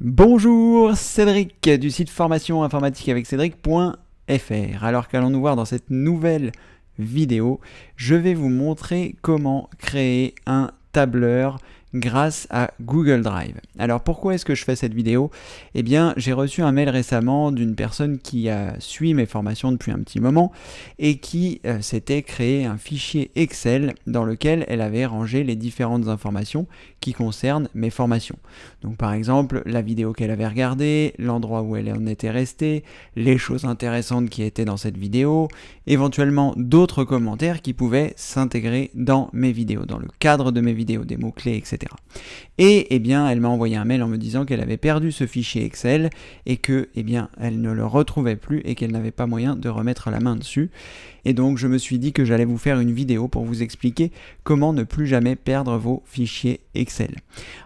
Bonjour, Cédric du site formation informatique avec Cédric.fr. Alors qu'allons-nous voir dans cette nouvelle vidéo, je vais vous montrer comment créer un tableur grâce à Google Drive. Alors pourquoi est-ce que je fais cette vidéo? Eh bien, j'ai reçu un mail récemment d'une personne qui suit mes formations depuis un petit moment et qui s'était créé un fichier Excel dans lequel elle avait rangé les différentes informations qui concernent mes formations. Donc par exemple, la vidéo qu'elle avait regardée, l'endroit où elle en était restée, les choses intéressantes qui étaient dans cette vidéo, éventuellement d'autres commentaires qui pouvaient s'intégrer dans mes vidéos, dans le cadre de mes vidéos, des mots-clés, etc. Et eh bien, elle m'a envoyé un mail en me disant qu'elle avait perdu ce fichier Excel et que, eh bien, elle ne le retrouvait plus et qu'elle n'avait pas moyen de remettre la main dessus. Et donc, je me suis dit que j'allais vous faire une vidéo pour vous expliquer comment ne plus jamais perdre vos fichiers Excel.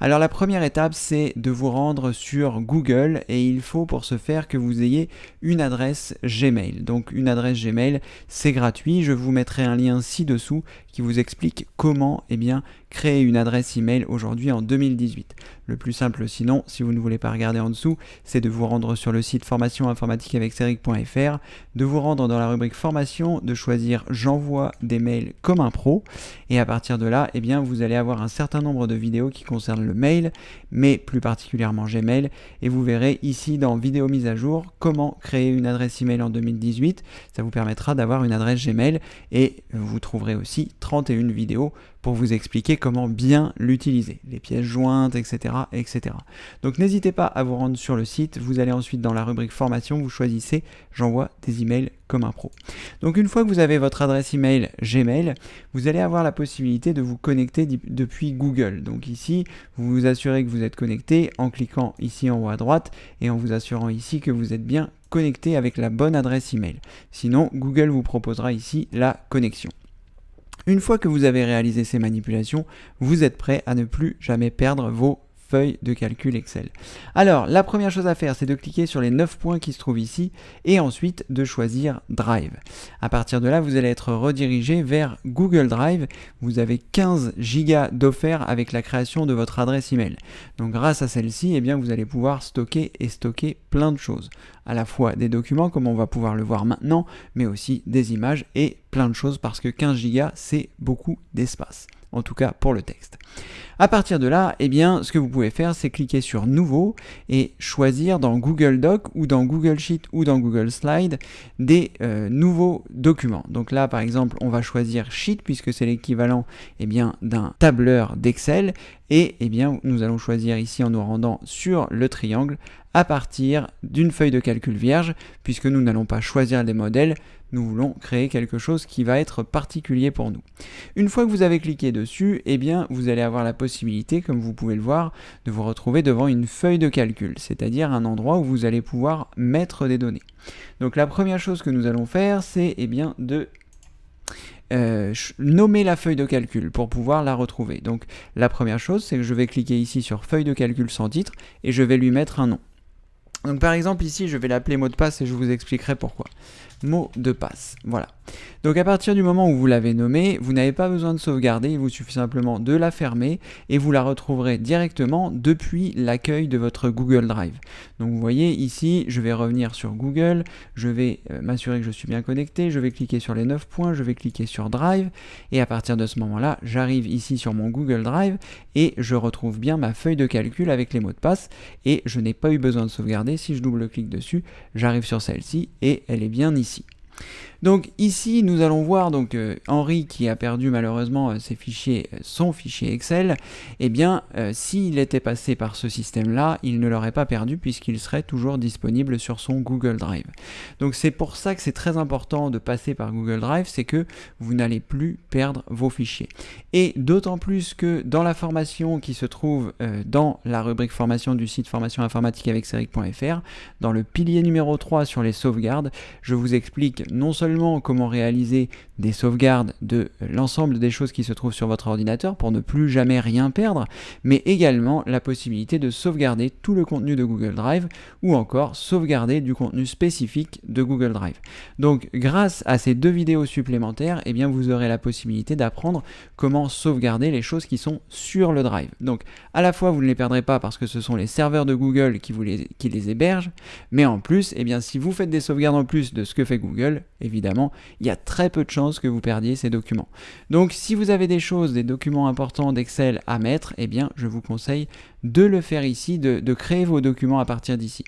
Alors, la première étape, c'est de vous rendre sur Google et il faut pour ce faire que vous ayez une adresse Gmail. Donc, une adresse Gmail, c'est gratuit. Je vous mettrai un lien ci-dessous qui vous explique comment, eh bien, créer une adresse email aujourd'hui en 2018. Le plus simple sinon, si vous ne voulez pas regarder en dessous, c'est de vous rendre sur le site formation informatique avec Cédric.fr, de vous rendre dans la rubrique formation, de choisir j'envoie des mails comme un pro et à partir de là, eh bien, vous allez avoir un certain nombre de vidéos qui concernent le mail, mais plus particulièrement Gmail et vous verrez ici dans vidéo mise à jour comment créer une adresse email en 2018. Ça vous permettra d'avoir une adresse Gmail et vous trouverez aussi 31 vidéos pour vous expliquer comment bien l'utiliser, les pièces jointes, etc., etc. Donc n'hésitez pas à vous rendre sur le site, vous allez ensuite dans la rubrique formation, vous choisissez j'envoie des emails comme un pro. Donc une fois que vous avez votre adresse email Gmail, vous allez avoir la possibilité de vous connecter depuis Google. Donc ici, vous vous assurez que vous êtes connecté en cliquant ici en haut à droite et en vous assurant ici que vous êtes bien connecté avec la bonne adresse email. Sinon, Google vous proposera ici la connexion. Une fois que vous avez réalisé ces manipulations, vous êtes prêt à ne plus jamais perdre vos feuilles de calcul Excel. Alors, la première chose à faire, c'est de cliquer sur les 9 points qui se trouvent ici et ensuite de choisir Drive. À partir de là, vous allez être redirigé vers Google Drive. Vous avez 15 gigas d'offert avec la création de votre adresse email. Donc, grâce à celle-ci, eh bien, vous allez pouvoir stocker plein de choses. À la fois des documents, comme on va pouvoir le voir maintenant, mais aussi des images et plein de choses parce que 15 gigas, c'est beaucoup d'espace. En tout cas pour le texte. À partir de là, eh bien, ce que vous pouvez faire, c'est cliquer sur Nouveau et choisir dans Google Doc ou dans Google Sheet ou dans Google Slide des nouveaux documents. Donc là, par exemple, on va choisir Sheet puisque c'est l'équivalent eh bien, d'un tableur d'Excel et eh bien, nous allons choisir ici en nous rendant sur le triangle à partir d'une feuille de calcul vierge puisque nous n'allons pas choisir des modèles, nous voulons créer quelque chose qui va être particulier pour nous. Une fois que vous avez cliqué dessus, eh bien, vous allez avoir la possibilité, comme vous pouvez le voir, de vous retrouver devant une feuille de calcul, c'est-à-dire un endroit où vous allez pouvoir mettre des données. Donc la première chose que nous allons faire, c'est eh bien, de nommer la feuille de calcul pour pouvoir la retrouver. Donc la première chose, c'est que je vais cliquer ici sur feuille de calcul sans titre et je vais lui mettre un nom. Donc par exemple ici je vais l'appeler mot de passe et je vous expliquerai pourquoi. Mot de passe, voilà. Donc à partir du moment où vous l'avez nommé, vous n'avez pas besoin de sauvegarder, il vous suffit simplement de la fermer et vous la retrouverez directement depuis l'accueil de votre Google Drive. Donc vous voyez ici, je vais revenir sur Google, je vais m'assurer que je suis bien connecté, je vais cliquer sur les 9 points, je vais cliquer sur Drive et à partir de ce moment-là, j'arrive ici sur mon Google Drive et je retrouve bien ma feuille de calcul avec les mots de passe et je n'ai pas eu besoin de sauvegarder. Si je double-clique dessus, j'arrive sur celle-ci et elle est bien ici. Donc ici nous allons voir donc Henri qui a perdu malheureusement son fichier Excel, eh bien s'il était passé par ce système là, il ne l'aurait pas perdu puisqu'il serait toujours disponible sur son Google Drive. Donc c'est pour ça que c'est très important de passer par Google Drive, c'est que vous n'allez plus perdre vos fichiers. Et d'autant plus que dans la formation qui se trouve dans la rubrique formation du site formation informatique avec Cédric.fr, dans le pilier numéro 3 sur les sauvegardes, je vous explique non seulement seulement comment réaliser des sauvegardes de l'ensemble des choses qui se trouvent sur votre ordinateur pour ne plus jamais rien perdre, mais également la possibilité de sauvegarder tout le contenu de Google Drive ou encore sauvegarder du contenu spécifique de Google Drive. Donc grâce à ces 2 vidéos supplémentaires, eh bien, vous aurez la possibilité d'apprendre comment sauvegarder les choses qui sont sur le Drive. Donc à la fois vous ne les perdrez pas parce que ce sont les serveurs de Google qui les hébergent, mais en plus, eh bien, si vous faites des sauvegardes en plus de ce que fait Google, évidemment, il y a très peu de chances que vous perdiez ces documents. Donc si vous avez des documents importants d'Excel à mettre, eh bien je vous conseille de le faire ici, de créer vos documents à partir d'ici.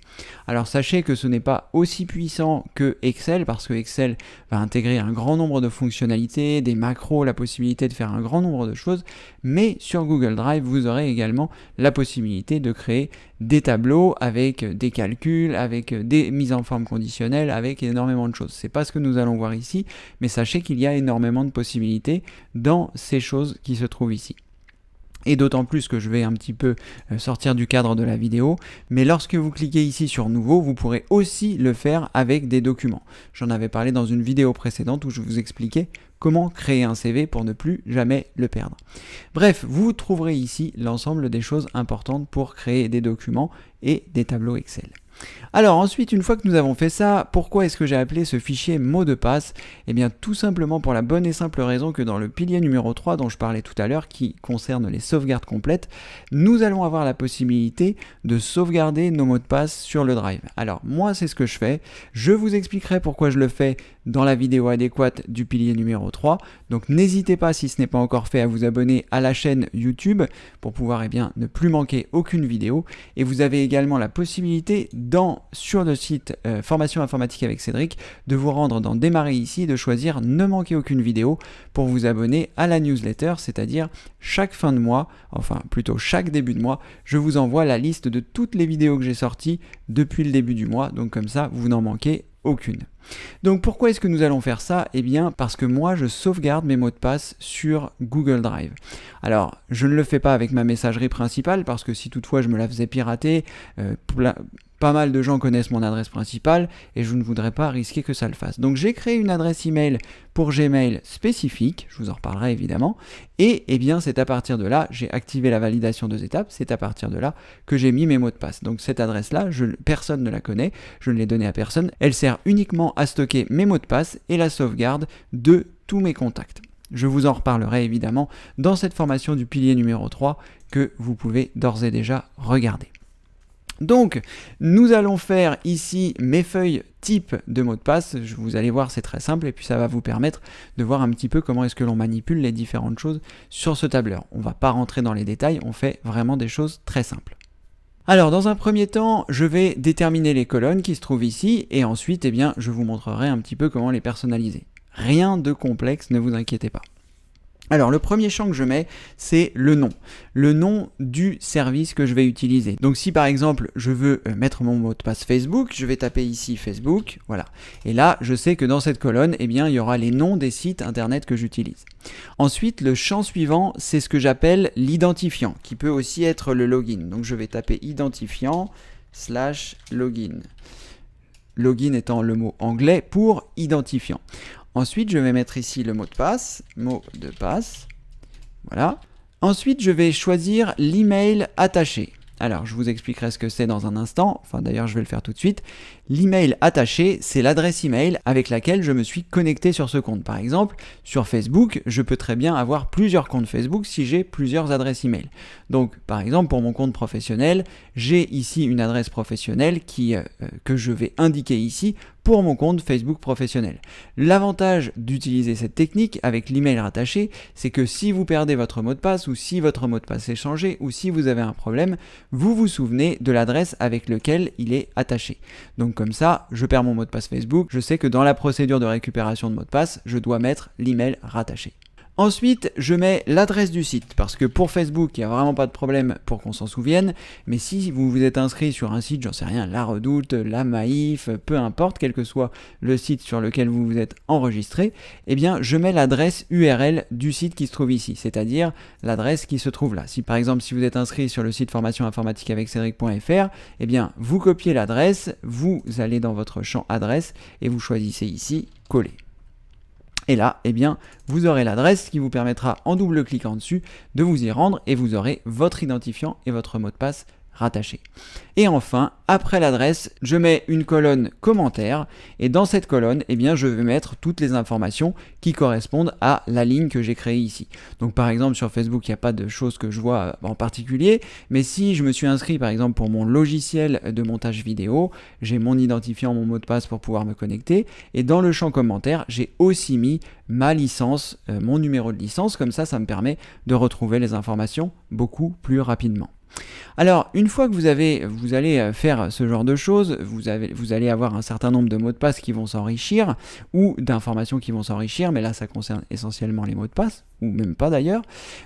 Alors sachez que ce n'est pas aussi puissant que Excel, parce que Excel va intégrer un grand nombre de fonctionnalités, des macros, la possibilité de faire un grand nombre de choses, mais sur Google Drive, vous aurez également la possibilité de créer des tableaux avec des calculs, avec des mises en forme conditionnelles, avec énormément de choses. C'est pas ce que nous allons voir ici, mais sachez qu'il y a énormément de possibilités dans ces choses qui se trouvent ici. Et d'autant plus que je vais un petit peu sortir du cadre de la vidéo, mais lorsque vous cliquez ici sur Nouveau, vous pourrez aussi le faire avec des documents. J'en avais parlé dans une vidéo précédente où je vous expliquais comment créer un CV pour ne plus jamais le perdre. Bref, vous trouverez ici l'ensemble des choses importantes pour créer des documents et des tableaux Excel. Alors ensuite, une fois que nous avons fait ça, pourquoi est-ce que j'ai appelé ce fichier mot de passe? Eh bien tout simplement pour la bonne et simple raison que dans le pilier numéro 3 dont je parlais tout à l'heure, qui concerne les sauvegardes complètes, nous allons avoir la possibilité de sauvegarder nos mots de passe sur le Drive. Alors moi c'est ce que je fais, je vous expliquerai pourquoi je le fais dans la vidéo adéquate du pilier numéro 3, donc n'hésitez pas si ce n'est pas encore fait à vous abonner à la chaîne YouTube pour pouvoir ne plus manquer aucune vidéo, et vous avez également la possibilité sur le site Formation informatique avec Cédric de vous rendre dans Démarrer ici, de choisir ne manquer aucune vidéo pour vous abonner à la newsletter, c'est-à-dire chaque fin de mois, enfin plutôt chaque début de mois, je vous envoie la liste de toutes les vidéos que j'ai sorties depuis le début du mois, donc comme ça vous n'en manquez aucune. Donc pourquoi est-ce que nous allons faire ça? Eh bien parce que moi je sauvegarde mes mots de passe sur Google Drive. Alors je ne le fais pas avec ma messagerie principale parce que si toutefois je me la faisais pirater, pas mal de gens connaissent mon adresse principale et je ne voudrais pas risquer que ça le fasse. Donc j'ai créé une adresse email pour Gmail spécifique, je vous en reparlerai évidemment, et c'est à partir de là, j'ai activé la validation 2 étapes, c'est à partir de là que j'ai mis mes mots de passe. Donc cette adresse-là, personne ne la connaît, je ne l'ai donnée à personne, elle sert uniquement à stocker mes mots de passe et la sauvegarde de tous mes contacts. Je vous en reparlerai évidemment dans cette formation du pilier numéro 3 que vous pouvez d'ores et déjà regarder. Donc, nous allons faire ici mes feuilles type de mot de passe. Vous allez voir, c'est très simple et puis ça va vous permettre de voir un petit peu comment est-ce que l'on manipule les différentes choses sur ce tableur. On ne va pas rentrer dans les détails, on fait vraiment des choses très simples. Alors, dans un premier temps, je vais déterminer les colonnes qui se trouvent ici et ensuite, je vous montrerai un petit peu comment les personnaliser. Rien de complexe, ne vous inquiétez pas. Alors le premier champ que je mets, c'est le nom du service que je vais utiliser. Donc si par exemple je veux mettre mon mot de passe Facebook, je vais taper ici Facebook, voilà. Et là je sais que dans cette colonne, il y aura les noms des sites internet que j'utilise. Ensuite le champ suivant, c'est ce que j'appelle l'identifiant, qui peut aussi être le login. Donc je vais taper identifiant/login. Login étant le mot anglais pour identifiant. Ensuite, je vais mettre ici le mot de passe, voilà. Ensuite, je vais choisir l'email attaché. Alors, je vous expliquerai ce que c'est dans un instant, enfin d'ailleurs je vais le faire tout de suite. L'email attaché, c'est l'adresse email avec laquelle je me suis connecté sur ce compte. Par exemple, sur Facebook, je peux très bien avoir plusieurs comptes Facebook si j'ai plusieurs adresses email. Donc, par exemple, pour mon compte professionnel, j'ai ici une adresse professionnelle que je vais indiquer ici pour mon compte Facebook professionnel. L'avantage d'utiliser cette technique avec l'email rattaché, c'est que si vous perdez votre mot de passe ou si votre mot de passe est changé ou si vous avez un problème, vous vous souvenez de l'adresse avec laquelle il est attaché. Donc comme ça, je perds mon mot de passe Facebook, je sais que dans la procédure de récupération de mot de passe, je dois mettre l'email rattaché. Ensuite, je mets l'adresse du site, parce que pour Facebook, il n'y a vraiment pas de problème pour qu'on s'en souvienne, mais si vous vous êtes inscrit sur un site, j'en sais rien, La Redoute, La Maïf, peu importe, quel que soit le site sur lequel vous vous êtes enregistré, je mets l'adresse URL du site qui se trouve ici, c'est-à-dire l'adresse qui se trouve là. Si par exemple, si vous êtes inscrit sur le site formation informatique avec Cédric.fr, vous copiez l'adresse, vous allez dans votre champ adresse et vous choisissez ici coller. Et là, eh bien, vous aurez l'adresse qui vous permettra, en double cliquant dessus, de vous y rendre et vous aurez votre identifiant et votre mot de passe rattaché. Et enfin, après l'adresse, je mets une colonne commentaire et dans cette colonne, eh bien, je vais mettre toutes les informations qui correspondent à la ligne que j'ai créée ici. Donc par exemple sur Facebook, il n'y a pas de choses que je vois en particulier, mais si je me suis inscrit par exemple pour mon logiciel de montage vidéo, j'ai mon identifiant, mon mot de passe pour pouvoir me connecter et dans le champ commentaire, j'ai aussi mis ma licence, mon numéro de licence, comme ça me permet de retrouver les informations beaucoup plus rapidement. Alors, une fois que vous allez faire ce genre de choses, vous allez avoir un certain nombre de mots de passe qui vont s'enrichir, ou d'informations qui vont s'enrichir, mais là ça concerne essentiellement les mots de passe, ou même pas d'ailleurs.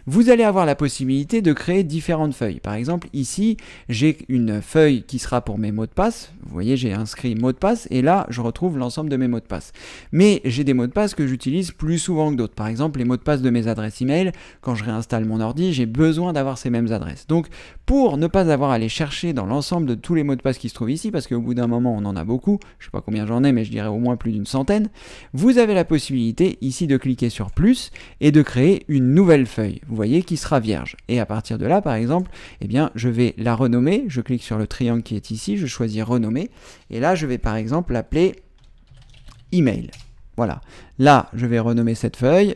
Vous allez avoir la possibilité de créer différentes feuilles. Par exemple, ici, j'ai une feuille qui sera pour mes mots de passe. Vous voyez, j'ai inscrit mot de passe, et là, je retrouve l'ensemble de mes mots de passe. Mais j'ai des mots de passe que j'utilise plus souvent que d'autres. Par exemple, les mots de passe de mes adresses email, quand je réinstalle mon ordi, j'ai besoin d'avoir ces mêmes adresses. Donc, pour ne pas avoir à les chercher dans l'ensemble de tous les mots de passe qui se trouvent ici, parce qu'au bout d'un moment on en a beaucoup, je sais pas combien j'en ai, mais je dirais au moins plus d'une centaine, vous avez la possibilité ici de cliquer sur plus et de créer une nouvelle feuille, vous voyez, qui sera vierge. Et à partir de là, par exemple, eh bien, je vais la renommer, je clique sur le triangle qui est ici, je choisis renommer, et là je vais par exemple l'appeler email. Voilà, là je vais renommer cette feuille,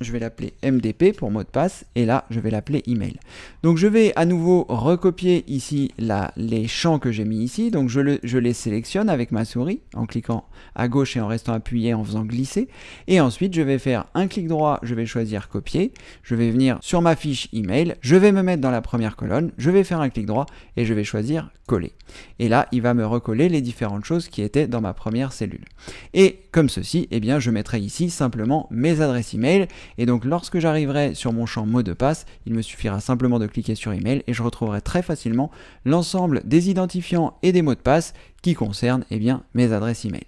je vais l'appeler MDP pour mot de passe, et là, je vais l'appeler email. Donc, je vais à nouveau recopier ici les champs que j'ai mis ici. Donc, je les sélectionne avec ma souris, en cliquant à gauche et en restant appuyé, en faisant glisser. Et ensuite, je vais faire un clic droit, je vais choisir copier. Je vais venir sur ma fiche email, je vais me mettre dans la première colonne, je vais faire un clic droit et je vais choisir coller. Et là, il va me recoller les différentes choses qui étaient dans ma première cellule. Et comme ceci, eh bien, je mettrai ici simplement mes adresses email. Et donc lorsque j'arriverai sur mon champ mot de passe, il me suffira simplement de cliquer sur email et je retrouverai très facilement l'ensemble des identifiants et des mots de passe qui concernent eh bien, mes adresses email.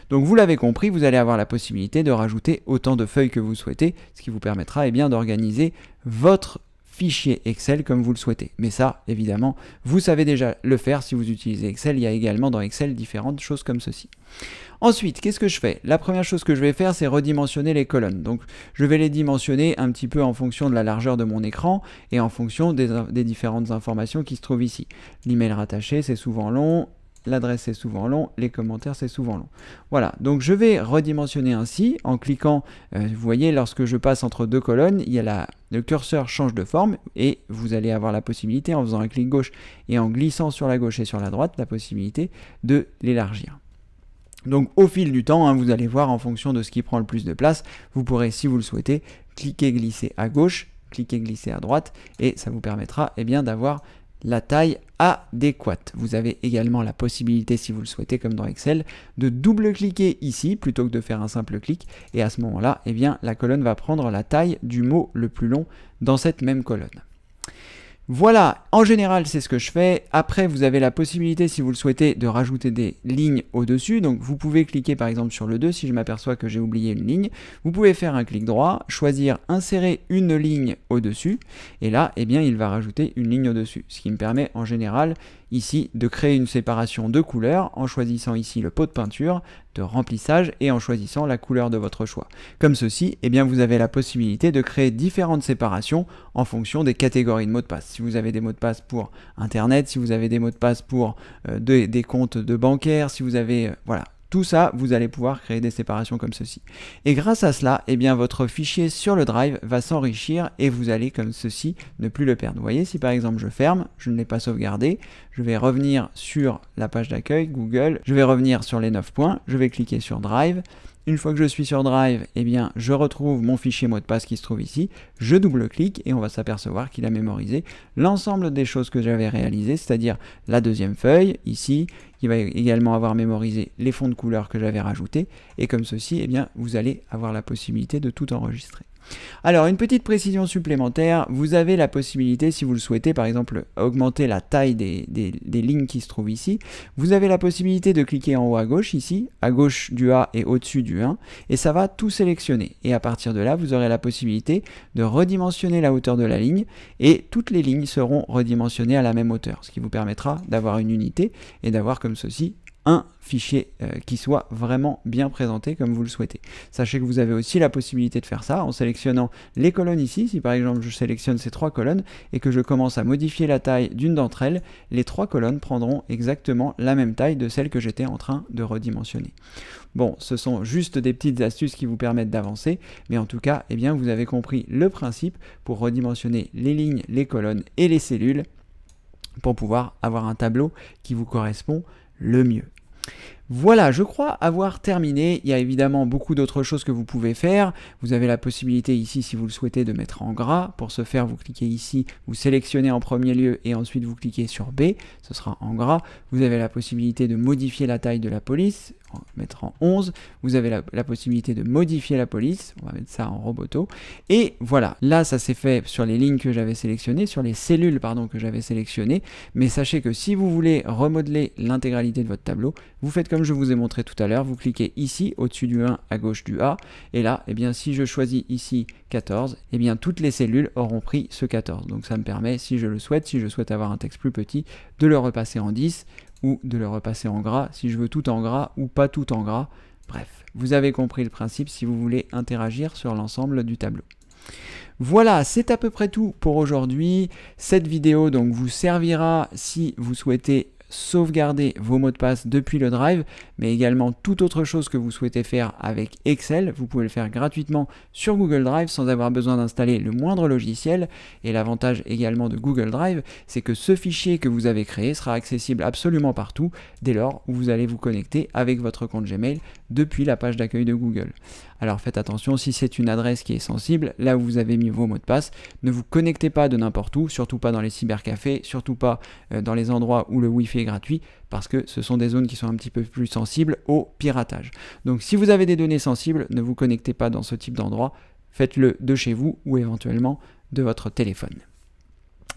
Donc vous l'avez compris, vous allez avoir la possibilité de rajouter autant de feuilles que vous souhaitez, ce qui vous permettra eh bien, d'organiser votre fichier Excel comme vous le souhaitez. Mais ça, évidemment, vous savez déjà le faire si vous utilisez Excel. Il y a également dans Excel différentes choses comme ceci. Ensuite, qu'est-ce que je fais? La première chose que je vais faire, c'est redimensionner les colonnes. Donc, je vais les dimensionner un petit peu en fonction de la largeur de mon écran et en fonction des différentes informations qui se trouvent ici. L'email rattaché, c'est souvent long. L'adresse c'est souvent long, les commentaires c'est souvent long. Voilà, donc je vais redimensionner ainsi en cliquant, vous voyez lorsque je passe entre deux colonnes, il y a le curseur change de forme et vous allez avoir la possibilité en faisant un clic gauche et en glissant sur la gauche et sur la droite, la possibilité de l'élargir. Donc au fil du temps, vous allez voir en fonction de ce qui prend le plus de place, vous pourrez si vous le souhaitez cliquer glisser à gauche, cliquer glisser à droite et ça vous permettra eh bien d'avoir la taille adéquate. Vous avez également la possibilité, si vous le souhaitez, comme dans Excel, de double-cliquer ici plutôt que de faire un simple clic. Et à ce moment-là, eh bien, la colonne va prendre la taille du mot le plus long dans cette même colonne. Voilà, en général, c'est ce que je fais. Après, vous avez la possibilité, si vous le souhaitez, de rajouter des lignes au-dessus. Donc, vous pouvez cliquer par exemple sur le 2 si je m'aperçois que j'ai oublié une ligne. Vous pouvez faire un clic droit, choisir insérer une ligne au-dessus. Et là, eh bien, il va rajouter une ligne au-dessus. Ce qui me permet en général ici de créer une séparation de couleurs en choisissant ici le pot de peinture, de remplissage et en choisissant la couleur de votre choix. Comme ceci, eh bien, vous avez la possibilité de créer différentes séparations en fonction des catégories de mots de passe. Si vous avez des mots de passe pour Internet, si vous avez des mots de passe pour des comptes de bancaires, si vous avez... voilà. Tout ça, vous allez pouvoir créer des séparations comme ceci. Et grâce à cela, eh bien, votre fichier sur le Drive va s'enrichir et vous allez comme ceci ne plus le perdre. Vous voyez, si par exemple je ferme, je ne l'ai pas sauvegardé, je vais revenir sur la page d'accueil Google, je vais revenir sur les 9 points, je vais cliquer sur Drive. Une fois que je suis sur Drive, eh bien, je retrouve mon fichier mot de passe qui se trouve ici, je double-clique et on va s'apercevoir qu'il a mémorisé l'ensemble des choses que j'avais réalisées, c'est-à-dire la deuxième feuille, ici, qui va également avoir mémorisé les fonds de couleur que j'avais rajoutés, et comme ceci, eh bien, vous allez avoir la possibilité de tout enregistrer. Alors, une petite précision supplémentaire, vous avez la possibilité, si vous le souhaitez, par exemple, augmenter la taille des lignes qui se trouvent ici, vous avez la possibilité de cliquer en haut à gauche, ici, à gauche du A et au-dessus du 1, et ça va tout sélectionner. Et à partir de là, vous aurez la possibilité de redimensionner la hauteur de la ligne, et toutes les lignes seront redimensionnées à la même hauteur, ce qui vous permettra d'avoir une unité et d'avoir comme ceci un fichier qui soit vraiment bien présenté comme vous le souhaitez. Sachez que vous avez aussi la possibilité de faire ça en sélectionnant les colonnes ici. Si par exemple je sélectionne ces 3 colonnes et que je commence à modifier la taille d'une d'entre elles, les 3 colonnes prendront exactement la même taille de celle que j'étais en train de redimensionner. Bon, ce sont juste des petites astuces qui vous permettent d'avancer, mais en tout cas, eh bien, vous avez compris le principe pour redimensionner les lignes, les colonnes et les cellules pour pouvoir avoir un tableau qui vous correspond le mieux. Voilà, je crois avoir terminé. Il y a évidemment beaucoup d'autres choses que vous pouvez faire. Vous avez la possibilité ici, si vous le souhaitez, de mettre en gras. Pour ce faire, vous cliquez ici, vous sélectionnez en premier lieu et ensuite vous cliquez sur B. Ce sera en gras. Vous avez la possibilité de modifier la taille de la police, mettre en 11. Vous avez la possibilité de modifier la police. On va mettre ça en roboto. Et voilà, là, ça s'est fait sur les lignes que j'avais sélectionnées, sur les cellules, pardon, que j'avais sélectionnées. Mais sachez que si vous voulez remodeler l'intégralité de votre tableau, vous faites comme je vous ai montré tout à l'heure, vous cliquez ici au-dessus du 1 à gauche du A et là, eh bien, si je choisis ici 14, eh bien, toutes les cellules auront pris ce 14. Donc ça me permet, si je le souhaite, si je souhaite avoir un texte plus petit, de le repasser en 10 ou de le repasser en gras, si je veux tout en gras ou pas tout en gras. Bref, vous avez compris le principe si vous voulez interagir sur l'ensemble du tableau. Voilà, c'est à peu près tout pour aujourd'hui. Cette vidéo donc vous servira si vous souhaitez sauvegarder vos mots de passe depuis le Drive, mais également toute autre chose que vous souhaitez faire avec Excel. Vous pouvez le faire gratuitement sur Google Drive sans avoir besoin d'installer le moindre logiciel. Et l'avantage également de Google Drive, c'est que ce fichier que vous avez créé sera accessible absolument partout dès lors où vous allez vous connecter avec votre compte Gmail depuis la page d'accueil de Google. Alors faites attention, si c'est une adresse qui est sensible, là où vous avez mis vos mots de passe, ne vous connectez pas de n'importe où, surtout pas dans les cybercafés, surtout pas dans les endroits où le Wi-Fi est gratuit, parce que ce sont des zones qui sont un petit peu plus sensibles au piratage. Donc si vous avez des données sensibles, ne vous connectez pas dans ce type d'endroit, faites-le de chez vous ou éventuellement de votre téléphone.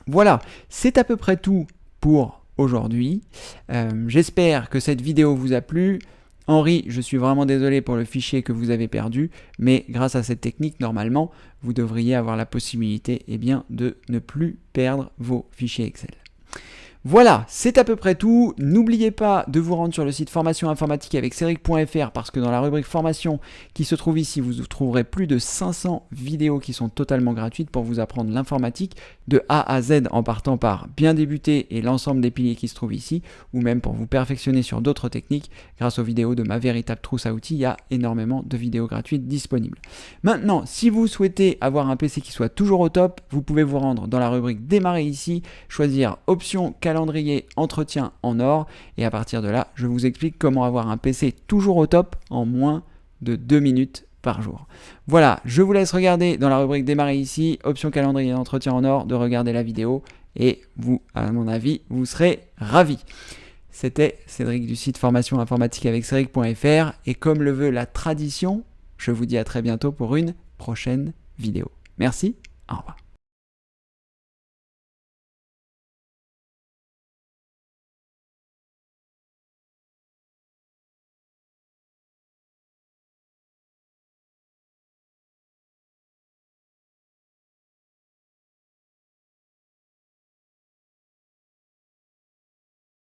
Voilà, c'est à peu près tout pour aujourd'hui. J'espère que cette vidéo vous a plu. Henri, je suis vraiment désolé pour le fichier que vous avez perdu, mais grâce à cette technique, normalement, vous devriez avoir la possibilité de ne plus perdre vos fichiers Excel. Voilà, c'est à peu près tout. N'oubliez pas de vous rendre sur le site formation informatique avec Cédric.fr parce que dans la rubrique formation qui se trouve ici, vous trouverez plus de 500 vidéos qui sont totalement gratuites pour vous apprendre l'informatique de A à Z en partant par bien débuter et l'ensemble des piliers qui se trouvent ici ou même pour vous perfectionner sur d'autres techniques grâce aux vidéos de ma véritable trousse à outils. Il y a énormément de vidéos gratuites disponibles. Maintenant, si vous souhaitez avoir un PC qui soit toujours au top, vous pouvez vous rendre dans la rubrique démarrer ici, choisir option calendrier entretien en or et à partir de là, je vous explique comment avoir un PC toujours au top en moins de 2 minutes par jour. Voilà, je vous laisse regarder dans la rubrique démarrer ici, option calendrier d'entretien en or, de regarder la vidéo et vous, à mon avis, vous serez ravis. C'était Cédric du site formation informatique avec Cédric.fr et comme le veut la tradition, je vous dis à très bientôt pour une prochaine vidéo. Merci, au revoir.